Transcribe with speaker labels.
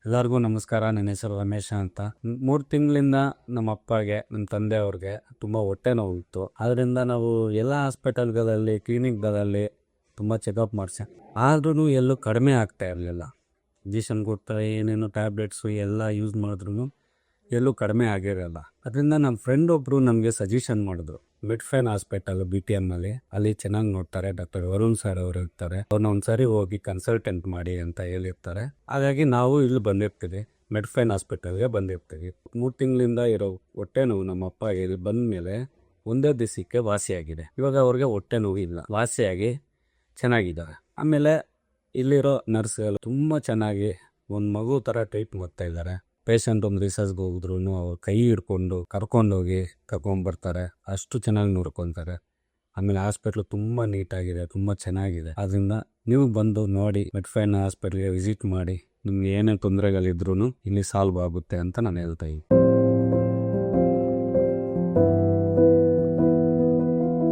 Speaker 1: ಎಲ್ಲರಿಗೂ ನಮಸ್ಕಾರ. ನನ್ನ ಹೆಸರು ರಮೇಶ ಅಂತ. 3 ತಿಂಗಳಿಂದ ನಮ್ಮ ಅಪ್ಪಗೆ, ನಮ್ಮ ತಂದೆಯವ್ರಿಗೆ ತುಂಬ ಹೊಟ್ಟೆ ನೋವಿತ್ತು. ಆದ್ರಿಂದ ನಾವು ಎಲ್ಲ ಹಾಸ್ಪಿಟಲ್ಗಳಲ್ಲಿ, ಕ್ಲಿನಿಕ್ಗಳಲ್ಲಿ ತುಂಬ ಚೆಕಪ್ ಮಾಡಿಸಿ, ಆದ್ರೂ ಎಲ್ಲೂ ಕಡಿಮೆ ಆಗ್ತಾ ಇರಲಿಲ್ಲ. ಇಂಜೆಕ್ಷನ್ ಕೊಡ್ತಾರೆ, ಏನೇನು ಟ್ಯಾಬ್ಲೆಟ್ಸು ಎಲ್ಲ ಯೂಸ್ ಮಾಡಿದ್ರು ಎಲ್ಲೂ ಕಡಿಮೆ ಆಗಿರಲ್ಲ. ಅದರಿಂದ ನಮ್ಮ ಫ್ರೆಂಡ್ ಒಬ್ಬರು ನಮಗೆ ಸಜೆಷನ್ ಮಾಡಿದ್ರು, ಮೆಡ್ಫೈನ್ ಹಾಸ್ಪಿಟಲ್ BTM ಅಲ್ಲಿ ಚೆನ್ನಾಗಿ ನೋಡ್ತಾರೆ, ಡಾಕ್ಟರ್ ವರುಣ್ ಸರ್ ಅವರು ಇರ್ತಾರೆ, ಅವ್ರನ್ನ ಒಂದ್ಸರಿ ಹೋಗಿ ಕನ್ಸಲ್ಟೆಂಟ್ ಮಾಡಿ ಅಂತ ಹೇಳಿರ್ತಾರೆ. ಹಾಗಾಗಿ ನಾವು ಇಲ್ಲಿ ಬಂದಿರ್ತೀವಿ, ಮೆಡ್ಫೈನ್ ಹಾಸ್ಪಿಟಲ್ಗೆ ಬಂದಿರ್ತೀವಿ. 3 ತಿಂಗಳಿಂದ ಇರೋ ಹೊಟ್ಟೆ ನೋವು ನಮ್ಮ ಅಪ್ಪ ಇಲ್ಲಿ ಬಂದ ಮೇಲೆ ಒಂದೇ ದಿವಸಕ್ಕೆ ವಾಸಿಯಾಗಿದೆ. ಇವಾಗ ಅವ್ರಿಗೆ ಹೊಟ್ಟೆ ನೋವು ಇಲ್ಲ, ವಾಸಿಯಾಗಿ ಚೆನ್ನಾಗಿದ್ದಾರೆ. ಆಮೇಲೆ ಇಲ್ಲಿರೋ ನರ್ಸ್ಗಳು ತುಂಬ ಚೆನ್ನಾಗಿ ಒಂದು ಮಗು ಥರ ಟ್ರೀಟ್ ಮಾಡ್ತಾ ಇದ್ದಾರೆ. ಪೇಷಂಟ್ ಒಂದು ರಿಸರ್ಚ್ಗೆ ಹೋಗಿದ್ರು ಅವ್ರು ಕೈ ಹಿಡ್ಕೊಂಡು ಕರ್ಕೊಂಡೋಗಿ ಕರ್ಕೊಂಡ್ಬರ್ತಾರೆ, ಅಷ್ಟು ಚೆನ್ನಾಗಿ ನೋಡ್ಕೊತಾರೆ. ಆಮೇಲೆ ಹಾಸ್ಪಿಟ್ಲು ತುಂಬ ನೀಟಾಗಿದೆ, ತುಂಬ ಚೆನ್ನಾಗಿದೆ. ಅದರಿಂದ ನೀವು ಬಂದು ನೋಡಿ, ಮೆಡ್ಫೈನ್ ಹಾಸ್ಪಿಟ್ಲ್ಗೆ ವಿಸಿಟ್ ಮಾಡಿ, ನಿಮ್ಗೆ ಏನೇ ತೊಂದರೆಗಳಿದ್ರು ಇಲ್ಲಿ ಸಾಲ್ವ್ ಆಗುತ್ತೆ ಅಂತ ನಾನು ಹೇಳ್ತಾ ಇದ್ದೀನಿ.